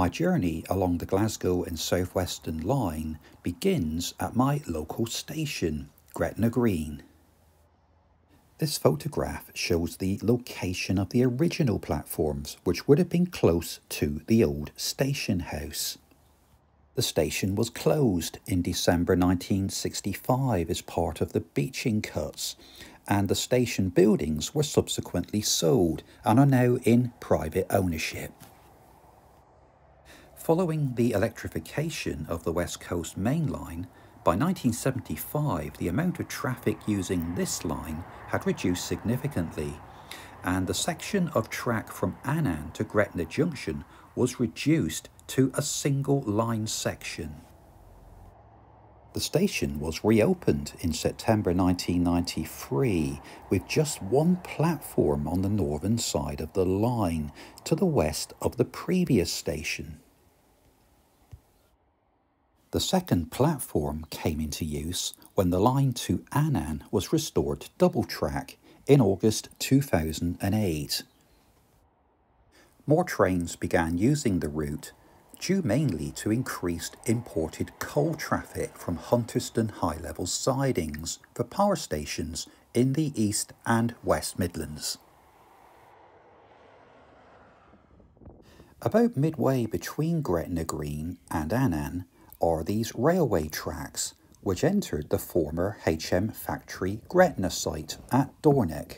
My journey along the Glasgow and South Western Line begins at my local station, Gretna Green. This photograph shows the location of the original platforms, which would have been close to the old station house. The station was closed in December 1965 as part of the Beeching cuts, and the station buildings were subsequently sold and are now in private ownership. Following the electrification of the West Coast Main Line, by 1975 the amount of traffic using this line had reduced significantly, and the section of track from Annan to Gretna Junction was reduced to a single line section. The station was reopened in September 1993 with just one platform on the northern side of the line to the west of the previous station. The second platform came into use when the line to Annan was restored to double track in August 2008. More trains began using the route, due mainly to increased imported coal traffic from Hunterston high-level sidings for power stations in the East and West Midlands. About midway between Gretna Green and Annan are these railway tracks, which entered the former HM factory Gretna site at Thornhill.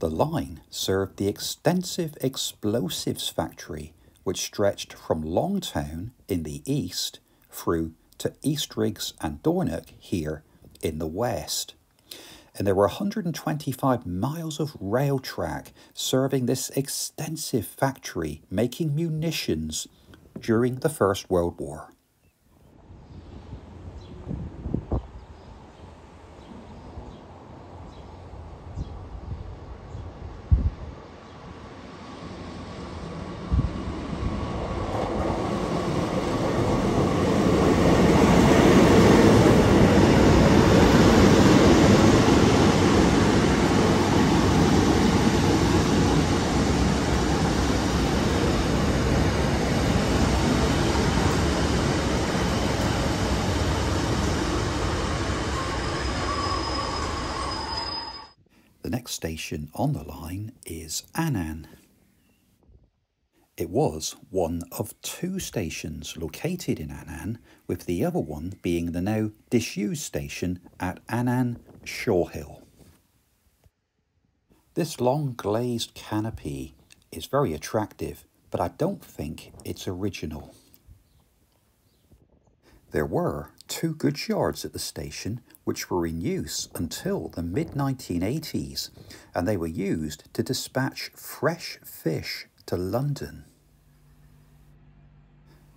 The line served the extensive explosives factory, which stretched from Longtown in the east through to Eastriggs and Thornhill here in the west. And there were 125 miles of rail track serving this extensive factory making munitions during the First World War. The next station on the line is Annan. It was one of two stations located in Annan, with the other one being the now disused station at Annan Shawhill. This long glazed canopy is very attractive, but I don't think it's original. There were two goods yards at the station which were in use until the mid-1980s, and they were used to dispatch fresh fish to London.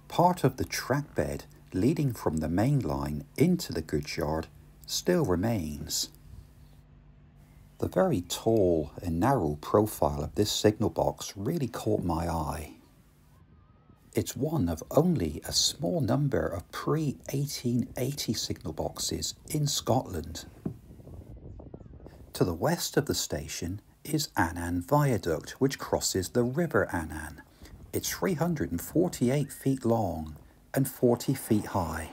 Part of the track bed leading from the main line into the goods yard still remains. The very tall and narrow profile of this signal box really caught my eye. It's one of only a small number of pre-1880 signal boxes in Scotland. To the west of the station is Annan Viaduct, which crosses the River Annan. It's 348 feet long and 40 feet high.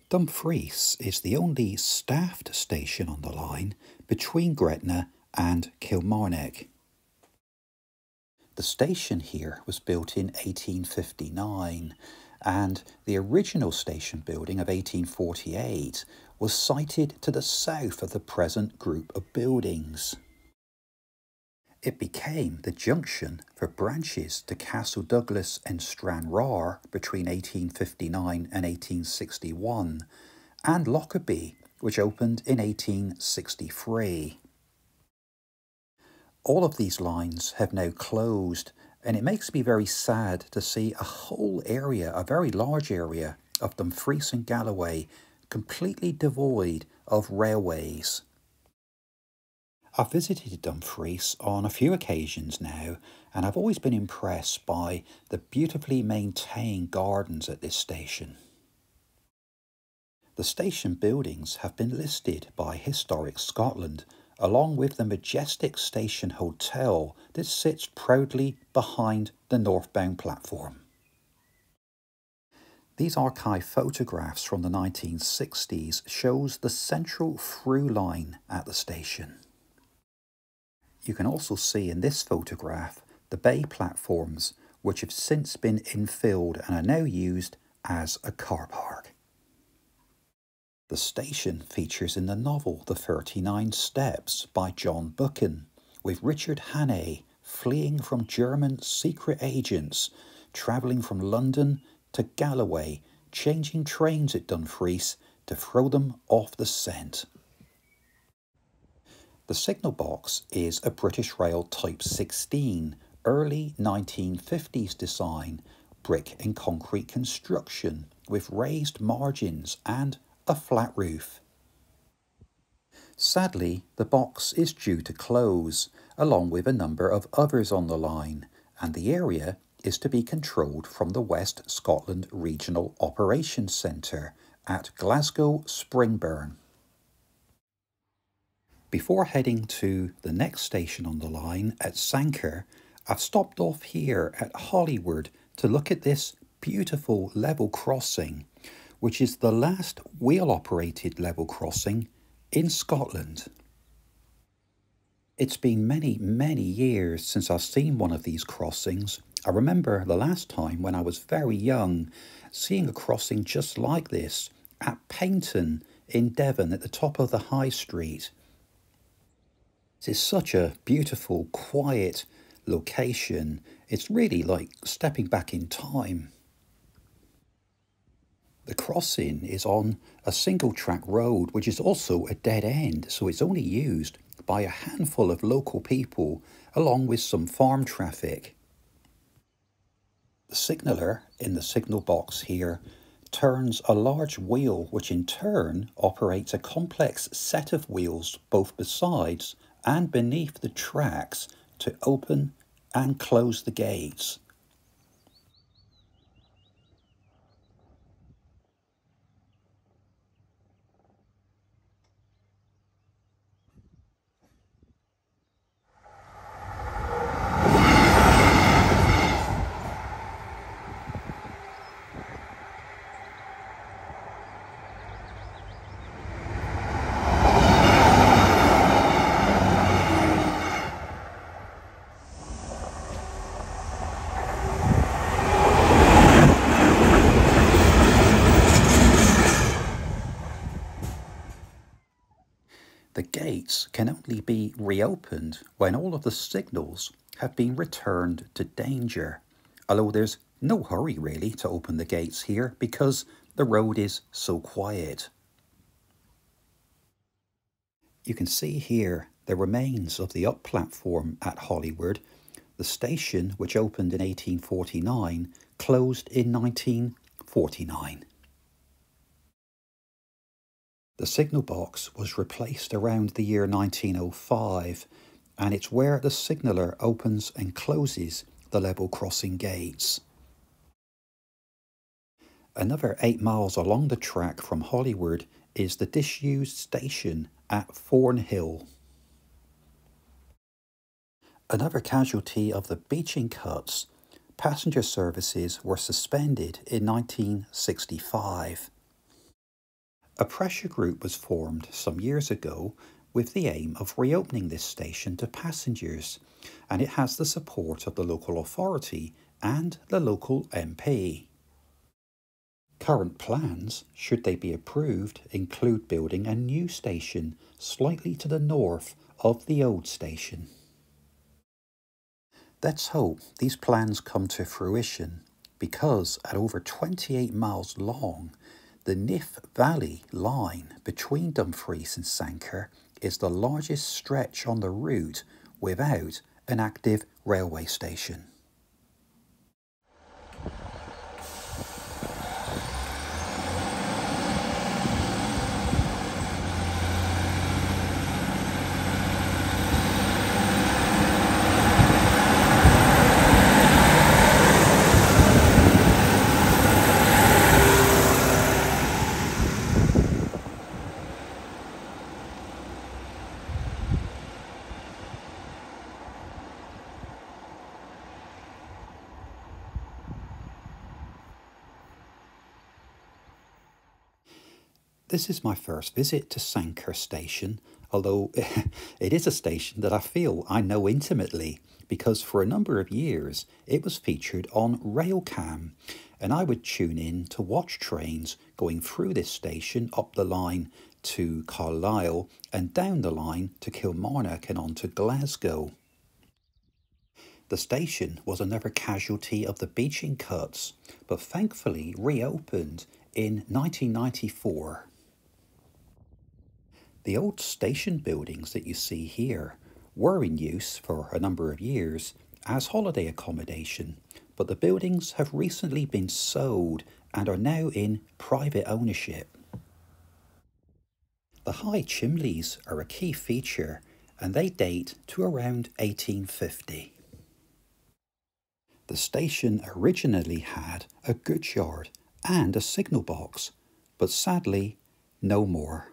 Dumfries is the only staffed station on the line between Gretna and Kilmarnock. The station here was built in 1859, and the original station building of 1848 was sited to the south of the present group of buildings. It became the junction for branches to Castle Douglas and Stranraer between 1859 and 1861, and Lockerbie, which opened in 1863. All of these lines have now closed, and it makes me very sad to see a whole area, a very large area of Dumfries and Galloway completely devoid of railways. I've visited Dumfries on a few occasions now, and I've always been impressed by the beautifully maintained gardens at this station. The station buildings have been listed by Historic Scotland, along with the majestic station hotel that sits proudly behind the northbound platform. These archive photographs from the 1960s shows the central through line at the station. You can also see in this photograph the bay platforms, which have since been infilled and are now used as a car park. The station features in the novel The 39 Steps by John Buchan, with Richard Hannay fleeing from German secret agents, travelling from London to Galloway, changing trains at Dumfries to throw them off the scent. The signal box is a British Rail Type 16, early 1950s design, brick and concrete construction with raised margins and a flat roof. Sadly, the box is due to close, along with a number of others on the line, and the area is to be controlled from the West Scotland Regional Operations Centre at Glasgow Springburn. Before heading to the next station on the line at Sanquhar, I've stopped off here at Holywood to look at this beautiful level crossing, which is the last wheel-operated level crossing in Scotland. It's been many, many years since I've seen one of these crossings. I remember the last time when I was very young, seeing a crossing just like this at Paignton in Devon at the top of the High Street. It's such a beautiful, quiet location. It's really like stepping back in time. The crossing is on a single track road, which is also a dead end, so it's only used by a handful of local people along with some farm traffic. The signaller in the signal box here turns a large wheel, which in turn operates a complex set of wheels both besides and beneath the tracks to open and close the gates. The gates can only be reopened when all of the signals have been returned to danger, although there's no hurry really to open the gates here because the road is so quiet. You can see here the remains of the up platform at Holywood. The station, which opened in 1849, closed in 1949. The signal box was replaced around the year 1905, and it's where the signaller opens and closes the level crossing gates. Another 8 miles along the track from Holywood is the disused station at Thornhill. Another casualty of the Beeching cuts, passenger services were suspended in 1965. A pressure group was formed some years ago with the aim of reopening this station to passengers, and it has the support of the local authority and the local MP. Current plans, should they be approved, include building a new station slightly to the north of the old station. Let's hope these plans come to fruition, because at over 28 miles long, the Nith Valley line between Dumfries and Sanquhar is the largest stretch on the route, without an active railway station. This is my first visit to Sanquhar station, although it is a station that I feel I know intimately, because for a number of years it was featured on Railcam, and I would tune in to watch trains going through this station up the line to Carlisle and down the line to Kilmarnock and on to Glasgow. The station was another casualty of the Beeching cuts, but thankfully reopened in 1994. The old station buildings that you see here were in use for a number of years as holiday accommodation, but the buildings have recently been sold and are now in private ownership. The high chimneys are a key feature, and they date to around 1850. The station originally had a goods yard and a signal box, but sadly no more.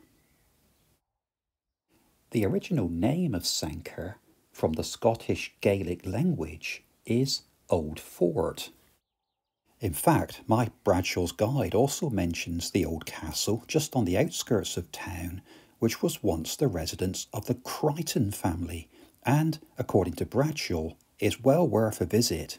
The original name of Sanquhar, from the Scottish Gaelic language, is Old Fort. In fact, my Bradshaw's Guide also mentions the old castle just on the outskirts of town, which was once the residence of the Crichton family, and, according to Bradshaw, is well worth a visit.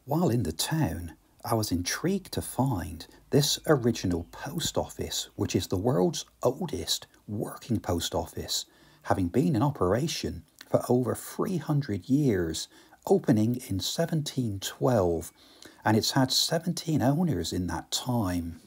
While in the town, I was intrigued to find this original post office, which is the world's oldest working post office, having been in operation for over 300 years, opening in 1712, and it's had 17 owners in that time.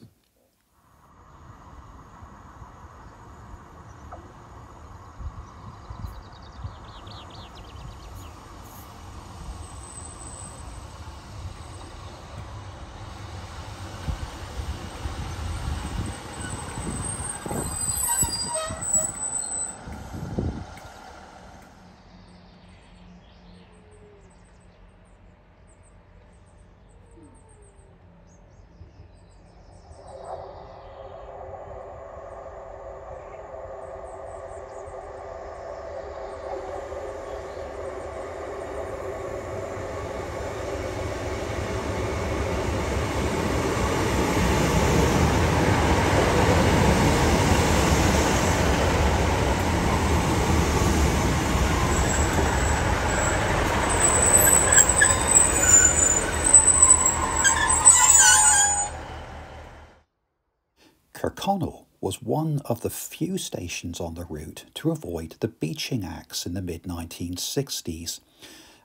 Kirkconnel was one of the few stations on the route to avoid the Beeching Acts in the mid-1960s,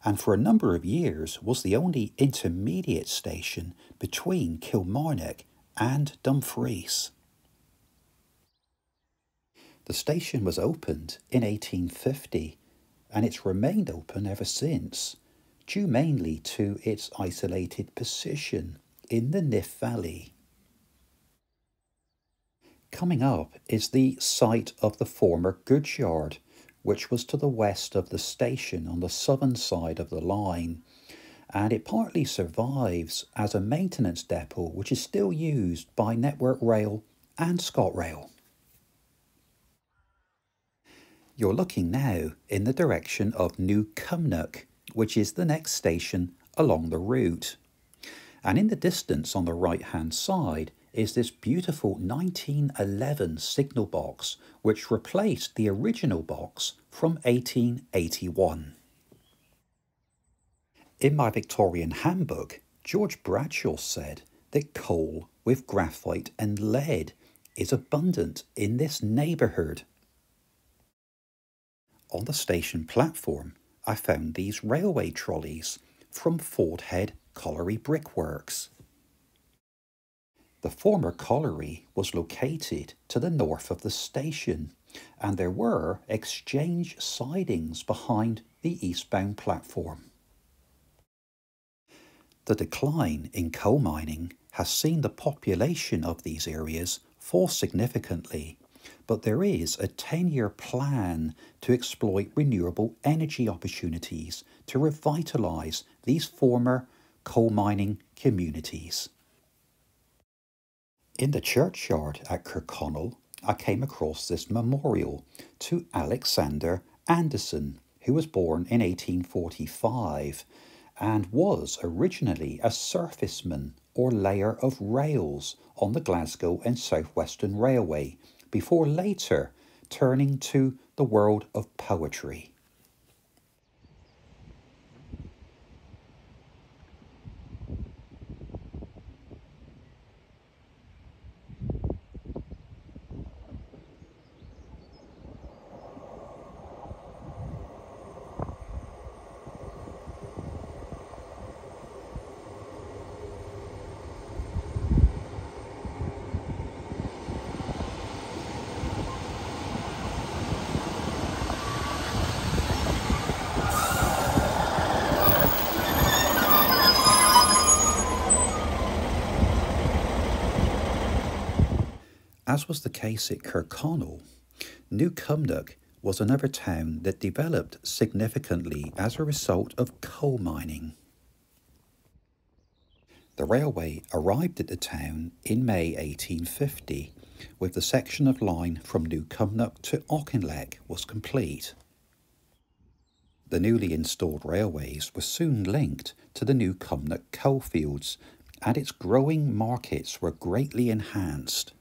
and for a number of years was the only intermediate station between Kilmarnock and Dumfries. The station was opened in 1850, and it's remained open ever since, due mainly to its isolated position in the Niff Valley. Coming up is the site of the former goods yard, which was to the west of the station on the southern side of the line, and it partly survives as a maintenance depot which is still used by Network Rail and ScotRail. You're looking now in the direction of New Cumnock, which is the next station along the route. And in the distance on the right-hand side is this beautiful 1911 signal box, which replaced the original box from 1881. In my Victorian handbook, George Bradshaw said that coal with graphite and lead is abundant in this neighbourhood. On the station platform, I found these railway trolleys from Fordhead Colliery Brickworks. The former colliery was located to the north of the station, and there were exchange sidings behind the eastbound platform. The decline in coal mining has seen the population of these areas fall significantly, but there is a 10-year plan to exploit renewable energy opportunities to revitalise these former coal mining communities. In the churchyard at Kirkconnel, I came across this memorial to Alexander Anderson, who was born in 1845 and was originally a surfaceman or layer of rails on the Glasgow and South Western Railway, before later turning to the world of poetry. As was the case at Kirkconnel, New Cumnock was another town that developed significantly as a result of coal mining. The railway arrived at the town in May 1850, with the section of line from New Cumnock to Auchinleck was complete. The newly installed railways were soon linked to the New Cumnock coalfields, and its growing markets were greatly enhanced.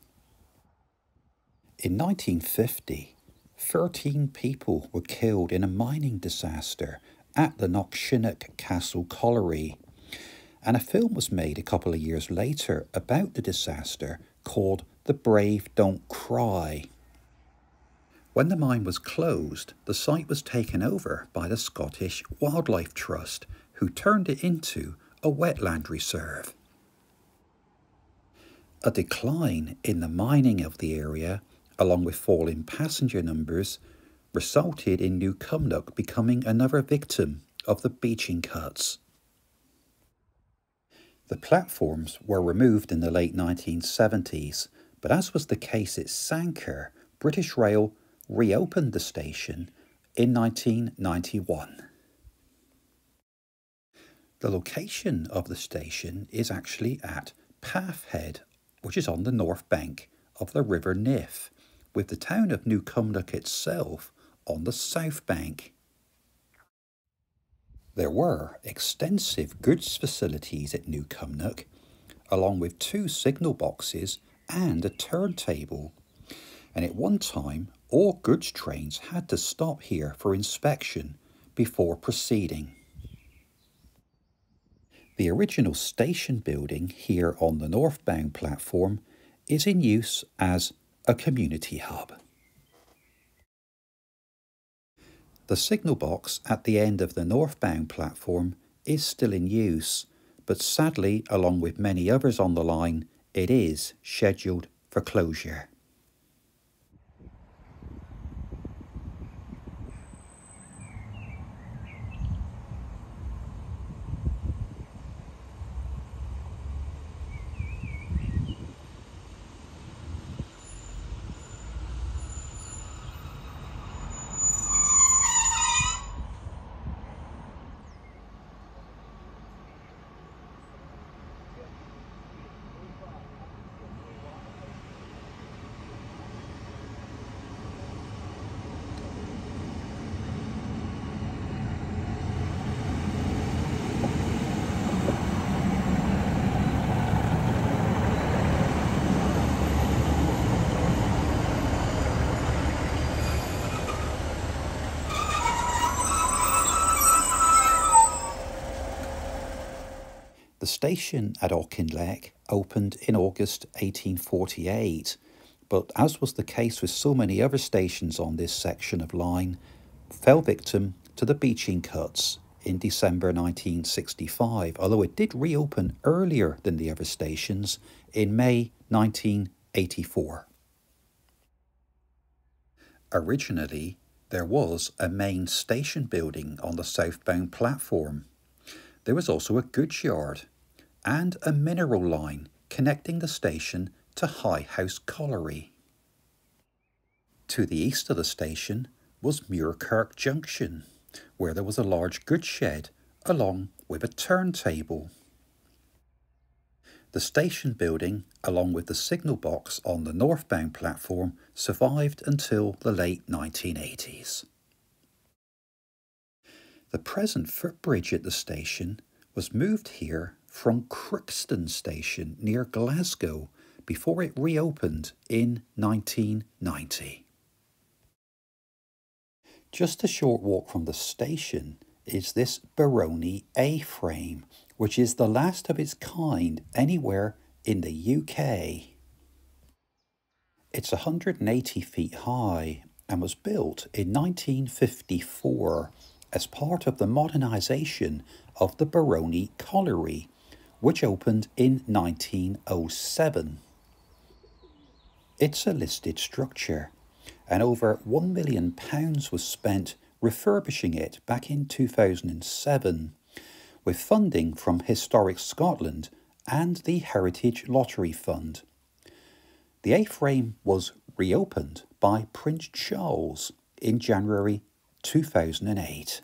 In 1950, 13 people were killed in a mining disaster at the Auchinleck Castle Colliery, and a film was made a couple of years later about the disaster called The Brave Don't Cry. When the mine was closed, the site was taken over by the Scottish Wildlife Trust, who turned it into a wetland reserve. A decline in the mining of the area, along with falling passenger numbers, resulted in New Cumnock becoming another victim of the Beeching cuts. The platforms were removed in the late 1970s, but as was the case at Sanquhar, British Rail reopened the station in 1991. The location of the station is actually at Pathhead, which is on the north bank of the River Niff, with the town of New Cumnock itself on the south bank. There were extensive goods facilities at New Cumnock, along with 2 signal boxes and a turntable, and at one time all goods trains had to stop here for inspection before proceeding. The original station building here on the northbound platform is in use as a community hub. The signal box at the end of the northbound platform is still in use, but sadly, along with many others on the line, it is scheduled for closure. The station at Auchinleck opened in August 1848, but as was the case with so many other stations on this section of line, fell victim to the Beeching cuts in December 1965, although it did reopen earlier than the other stations in May 1984. Originally, there was a main station building on the southbound platform. There was also a goods yard and a mineral line connecting the station to High House Colliery. To the east of the station was Muirkirk Junction, where there was a large goods shed along with a turntable. The station building, along with the signal box on the northbound platform, survived until the late 1980s. The present footbridge at the station was moved here from Crookston Station near Glasgow before it reopened in 1990. Just a short walk from the station is this Baroni A-frame, which is the last of its kind anywhere in the UK. It's 180 feet high and was built in 1954 as part of the modernisation of the Baroni Colliery, which opened in 1907. It's a listed structure, and over £1 million was spent refurbishing it back in 2007, with funding from Historic Scotland and the Heritage Lottery Fund. The A-frame was reopened by Prince Charles in January 2008.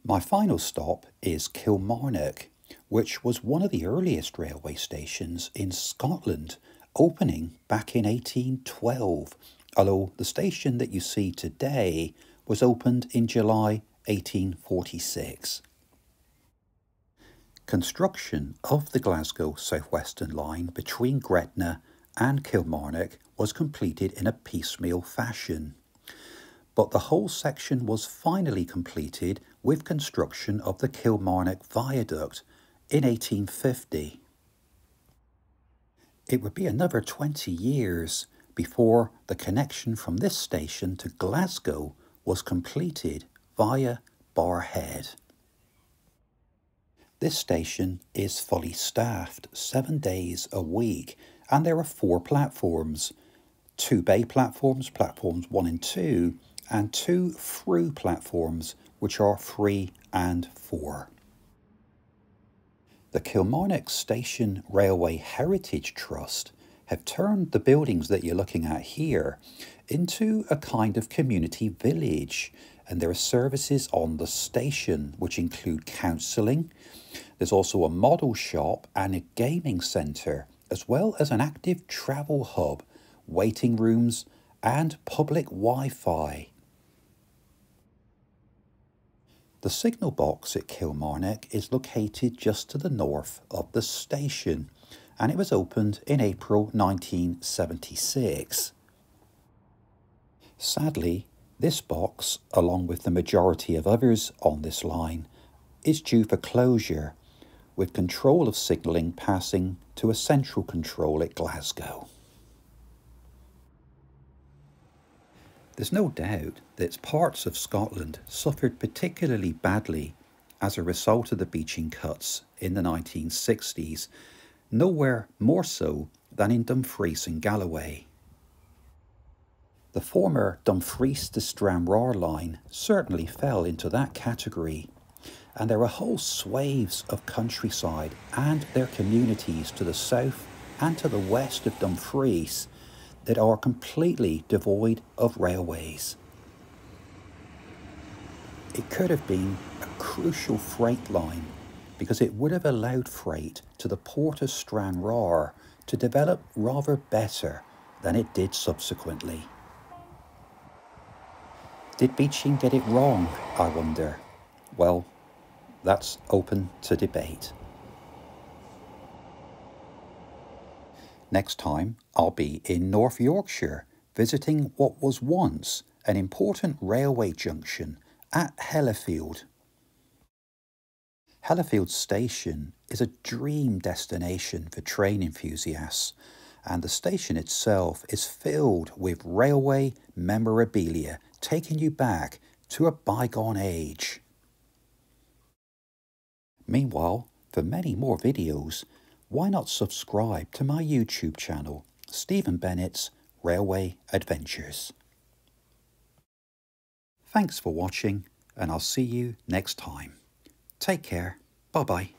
My final stop is Kilmarnock, which was one of the earliest railway stations in Scotland, opening back in 1812, although the station that you see today was opened in July 1846. Construction of the Glasgow South Western Line between Gretna and Kilmarnock was completed in a piecemeal fashion, but the whole section was finally completed with construction of the Kilmarnock Viaduct in 1850. It would be another 20 years before the connection from this station to Glasgow was completed via Barrhead. This station is fully staffed 7 days a week, and there are 4 platforms, 2 bay platforms, platforms 1 and 2, and 2 through platforms, which are 3 and 4. The Kilmarnock Station Railway Heritage Trust have turned the buildings that you're looking at here into a kind of community village, and there are services on the station which include counselling. There's also a model shop and a gaming centre, as well as an active travel hub, waiting rooms and public Wi-Fi. The signal box at Kilmarnock is located just to the north of the station, and it was opened in April 1976. Sadly, this box, along with the majority of others on this line, is due for closure, with control of signalling passing to a central control at Glasgow. There's no doubt that parts of Scotland suffered particularly badly as a result of the Beeching cuts in the 1960s, nowhere more so than in Dumfries and Galloway. The former Dumfries to Stranraer line certainly fell into that category, and there are whole swathes of countryside and their communities to the south and to the west of Dumfries that are completely devoid of railways. It could have been a crucial freight line because it would have allowed freight to the port of Stranraer to develop rather better than it did subsequently. Did Beeching get it wrong, I wonder? Well, that's open to debate. Next time, I'll be in North Yorkshire, visiting what was once an important railway junction at Hellifield. Hellifield Station is a dream destination for train enthusiasts, and the station itself is filled with railway memorabilia taking you back to a bygone age. Meanwhile, for many more videos, why not subscribe to my YouTube channel, Stephen Bennett's Railway Adventures. Thanks for watching, and I'll see you next time. Take care. Bye-bye.